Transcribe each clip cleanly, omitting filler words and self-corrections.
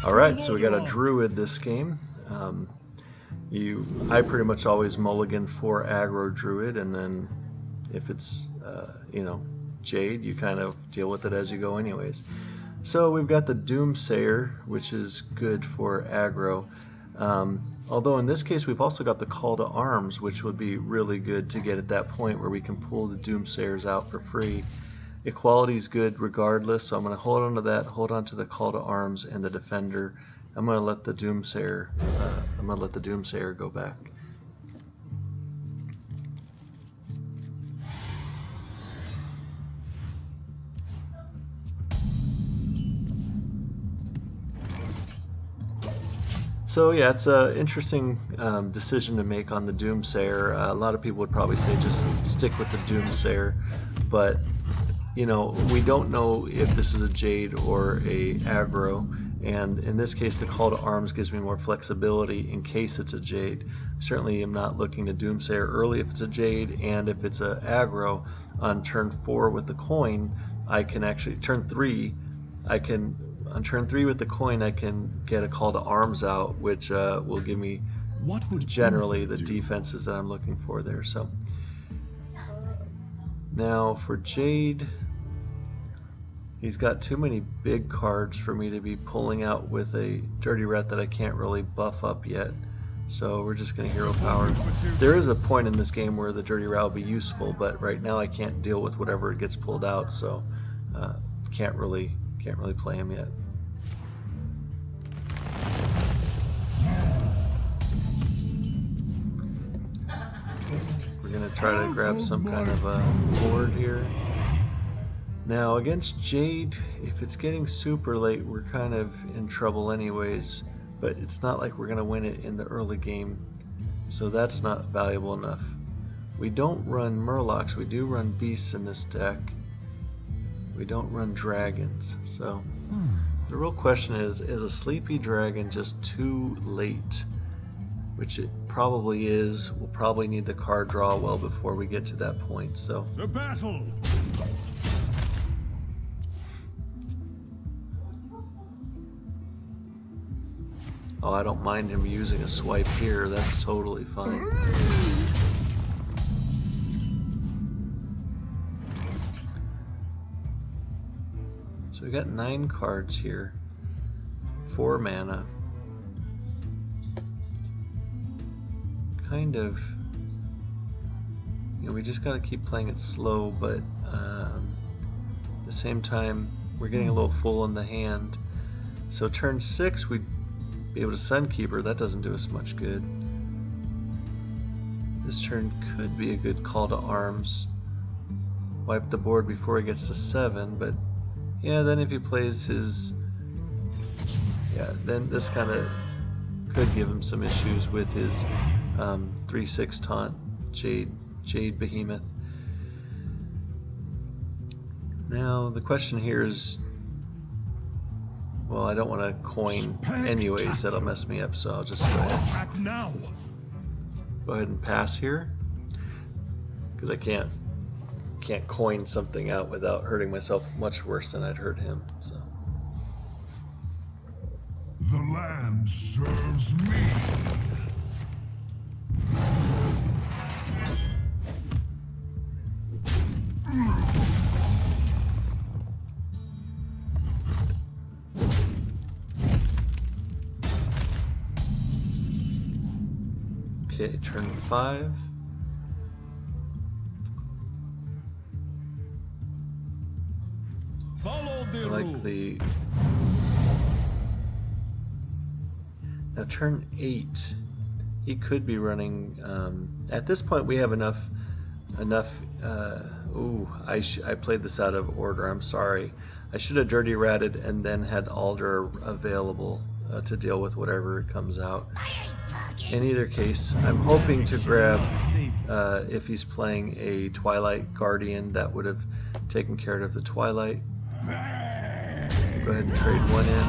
Alright, so we got a Druid this game. I pretty much always mulligan for aggro Druid, and then if it's, Jade, you kind of deal with it as you go anyways. So we've got the Doomsayer, which is good for aggro. Although in this case we've also got the Call to Arms, which would be really good to get at that point where we can pull the Doomsayers out for free. Equality is good regardless, so I'm going to hold on to that, hold on to the Call to Arms and the Defender. I'm going to let the Doomsayer. Go back. So yeah, it's an interesting decision to make on the Doomsayer. A lot of people would probably say just stick with the Doomsayer, but we don't know if this is a Jade or a aggro, and in this case the Call to Arms gives me more flexibility in case it's a Jade. Certainly am not looking to Doomsayer early if it's a Jade, and if it's a aggro on turn 4 with the coin, I can actually, turn 3 with the coin I can get a Call to Arms out, which will give me generally the defenses that I'm looking for there. So now for Jade, he's got too many big cards for me to be pulling out with a Dirty Rat that I can't really buff up yet. So we're just going to Hero Power. There is a point in this game where the Dirty Rat will be useful, but right now I can't deal with whatever gets pulled out, so can't really play him yet. We're going to try to grab some kind of a board here. Now against Jade, if it's getting super late, we're kind of in trouble anyways, but it's not like we're going to win it in the early game, so that's not valuable enough. We don't run Murlocs, we do run Beasts in this deck. We don't run Dragons, so the real question is a Sleepy Dragon just too late? Which it probably is. We'll probably need the card draw well before we get to that point, so. To battle! Oh, I don't mind him using a swipe here. That's totally fine. So we got 9 cards here. 4 mana. Kind of, we just gotta keep playing it slow, but at the same time we're getting a little full in the hand. So turn 6 we'd be able to Sunkeeper. That doesn't do us much good. This turn could be a good Call to Arms. Wipe the board before he gets to 7, but yeah, then if he plays his, then this kind of could give him some issues with his 3/6 taunt Jade Behemoth. Now the question here is, well, I don't want to coin anyways, that'll mess me up, so I'll just go ahead and pass here, because I can't coin something out without hurting myself much worse than I'd hurt him. So the land serves me. Okay, turn 5. Follow the like the. Now turn 8. He could be running. At this point, we have enough. I played this out of order. I'm sorry. I should have Dirty Ratted and then had Alder available to deal with whatever comes out. In either case, I'm hoping to grab, if he's playing a Twilight Guardian, that would have taken care of the Twilight. Go ahead and trade 1 in.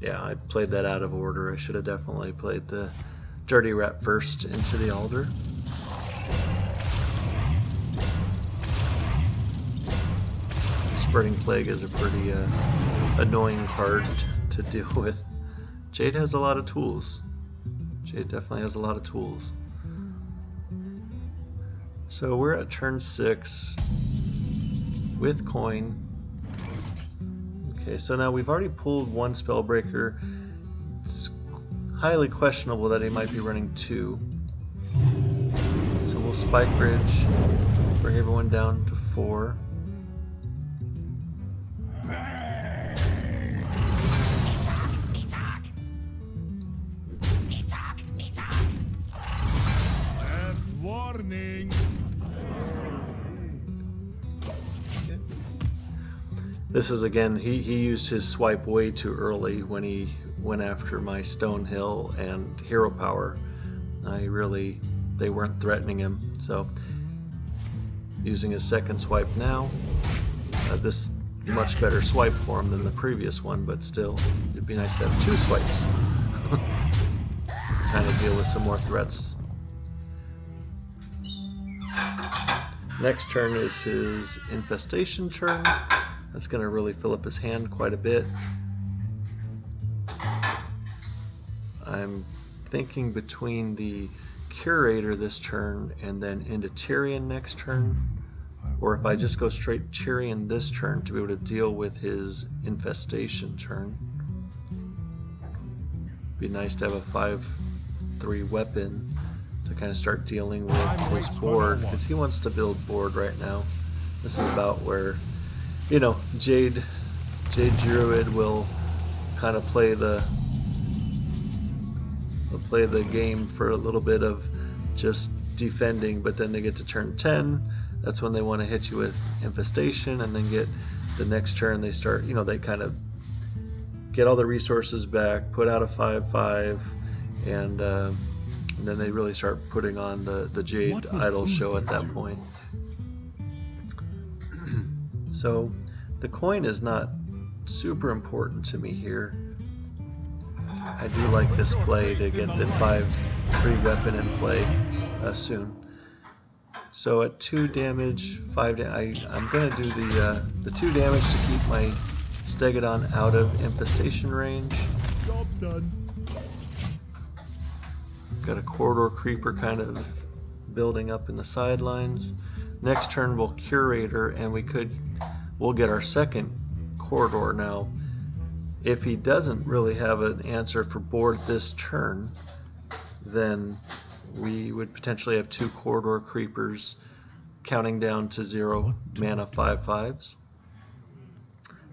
Yeah, I played that out of order. I should have definitely played the Dirty Rat first into the Alder. Spreading Plague is a pretty annoying card to deal with. Jade has a lot of tools. Jade definitely has a lot of tools. So we're at turn 6 with coin. Okay, so now we've already pulled one Spellbreaker. It's highly questionable that he might be running 2. So we'll Spike Bridge, bring everyone down to 4. Warning. This is again, he used his swipe way too early when he went after my Stonehill and Hero Power. They weren't threatening him, so using his second swipe now. This much better swipe for him than the previous one, but still, it'd be nice to have 2 swipes. Kind of deal with some more threats. Next turn is his Infestation turn. That's going to really fill up his hand quite a bit. I'm thinking between the Curator this turn and then into Tyrion next turn, or if I just go straight Tyrion this turn to be able to deal with his Infestation turn. Be nice to have a 5/3 weapon to kind of start dealing with his board, because he wants to build board right now. This is about where, you know, Jade Druid will kind of play the game for a little bit of just defending, but then they get to turn 10. That's when they want to hit you with Infestation, and then get the next turn they start, you know, they kind of get all the resources back, put out a 5/5, and then they really start putting on the Jade Idol show at that point. So the coin is not super important to me here. I do like this play to get the 5/3 weapon in play soon. So at 2 damage, 5 damage, I'm going to do the 2 damage to keep my Stegodon out of Infestation range. Job done. Got a Corridor Creeper kind of building up in the sidelines. Next turn we'll Curator, and we'll get our second Corridor now. If he doesn't really have an answer for board this turn, then we would potentially have 2 Corridor Creepers counting down to 0 mana 5/5s.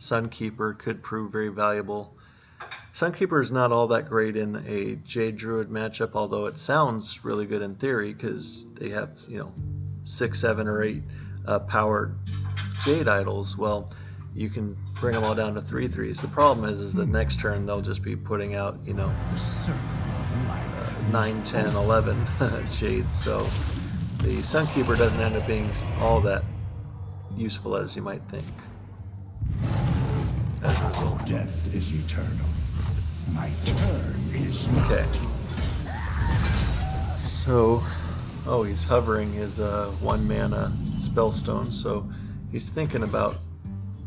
Sunkeeper could prove very valuable. Sunkeeper is not all that great in a Jade Druid matchup, although it sounds really good in theory because they have, you know, 6, 7, or 8 powered Jade Idols. Well, you can bring them all down to 3/3s. The problem is the next turn they'll just be putting out, you know, 9, 10, 11 Jades. So the Sunkeeper doesn't end up being all that useful as you might think. As a result. Death is eternal. My turn is not. Okay. So, oh, he's hovering his 1 mana Spellstone, so he's thinking about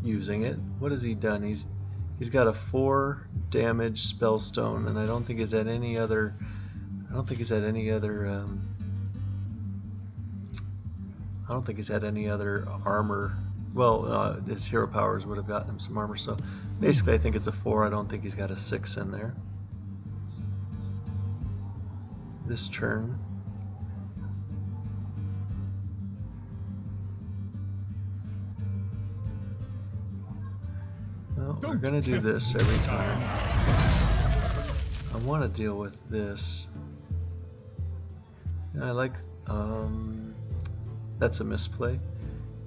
using it. What has he done? He's got a 4 damage Spellstone, and I don't think he's had any other. I don't think he's had any other armor. Well, his hero powers would have gotten him some armor, so basically I think it's a 4. I don't think he's got a 6 in there. This turn. Well, we're going to do this every time. I want to deal with this. And I like, that's a misplay.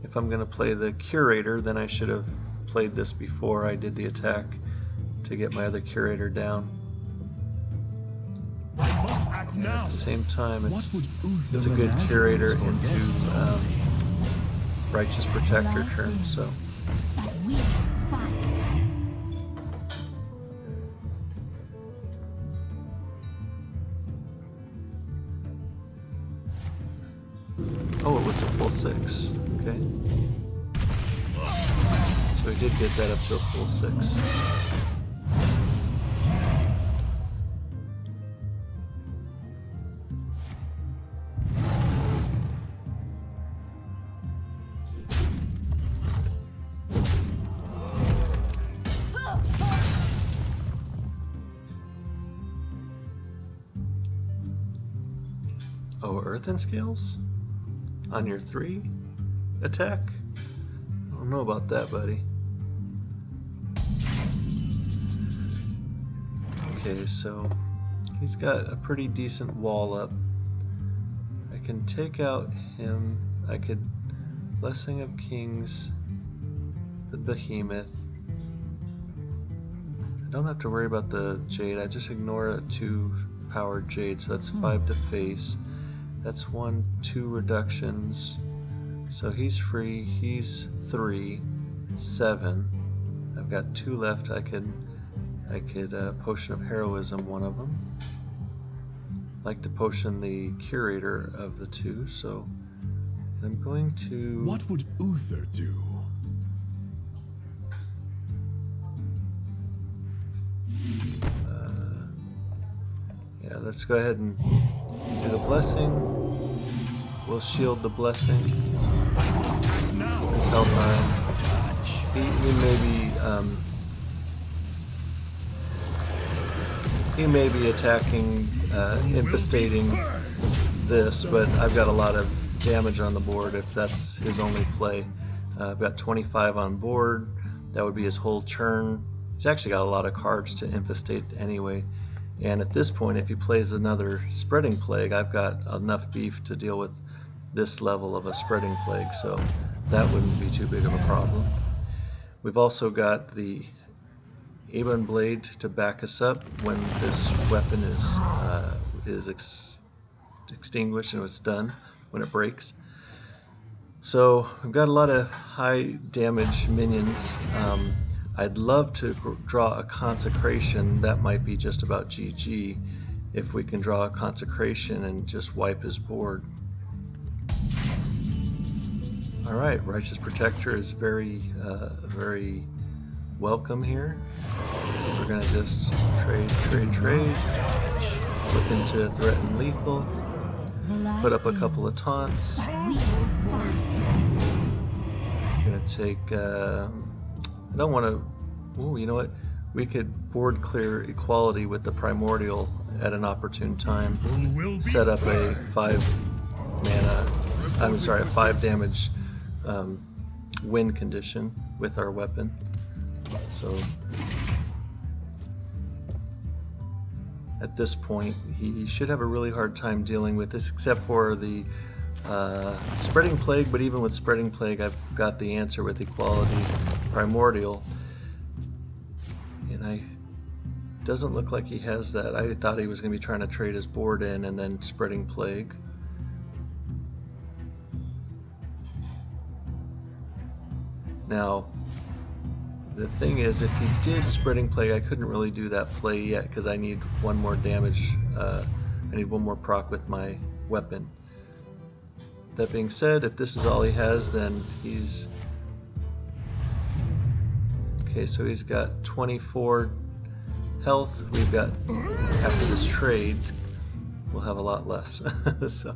If I'm going to play the Curator, then I should have played this before I did the attack to get my other Curator down. At the same time, it's a good Curator into Righteous Protector turn, so. was a full 6. Okay. So we did get that up to a full 6. Oh, Earthen Scales? On your 3 attack? I don't know about that, buddy. Okay, so he's got a pretty decent wall up. I can take out him. I could Blessing of Kings, the Behemoth. I don't have to worry about the Jade. I just ignore a 2-powered Jade, so that's 5 to face. That's 1, 2 reductions. So he's free. He's 3, 7. I've got 2 left. I could Potion of Heroism one of them. Like to potion the Curator of the 2, so I'm going to. What would Uther do? Yeah, let's go ahead and do the blessing. We'll shield the blessing. His health on. He may be attacking, infestating this, but I've got a lot of damage on the board if that's his only play. I've got 25 on board. That would be his whole turn. He's actually got a lot of cards to infestate anyway. And at this point, if he plays another Spreading Plague, I've got enough beef to deal with this level of a Spreading Plague, so that wouldn't be too big of a problem. We've also got the Ebon Blade to back us up when this weapon is extinguished and it's done, when it breaks. So we've got a lot of high damage minions. I'd love to draw a Consecration. That might be just about GG if we can draw a Consecration and just wipe his board. Alright, Righteous Protector is very welcome here. We're going to just trade. Looking to threaten lethal. Put up a couple of taunts. Going to take... I don't want to... Oh, you know what? We could board clear Equality with the Primordial at an opportune time. Set up a 5 damage win condition with our weapon. So at this point, he should have a really hard time dealing with this, except for the Spreading Plague. But even with Spreading Plague, I've got the answer with Equality Primordial, and doesn't look like he has that. I thought he was going to be trying to trade his board in and then Spreading Plague. Now, the thing is, if he did Spreading Plague, I couldn't really do that play yet because I need 1 more damage. I need 1 more proc with my weapon. That being said, if this is all he has, then he's... Okay, so he's got 24 health. We've got, after this trade, we'll have a lot less. So.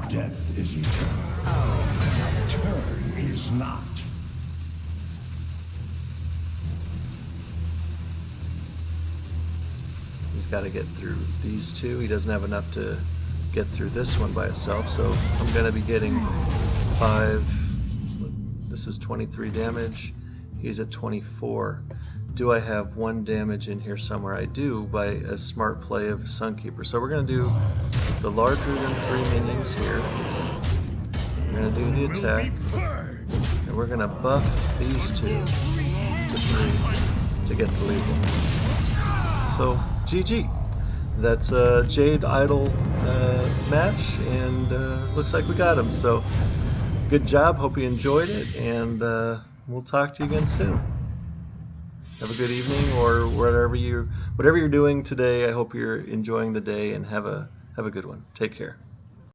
Death is eternal. My turn is not. He's got to get through these 2. He doesn't have enough to get through this one by itself, so I'm going to be getting 5. This is 23 damage. He's at 24. Do I have 1 damage in here somewhere? I do, by a smart play of Sunkeeper. So we're going to do the larger than 3 minions here. We're going to do the attack. And we're going to buff these 2 to 3 to get the lethal. So, GG. That's a Jade Idol match, and looks like we got him. So, good job. Hope you enjoyed it, and we'll talk to you again soon. Have a good evening, or whatever you're doing today. I hope you're enjoying the day, and have a Have a good one. Take care.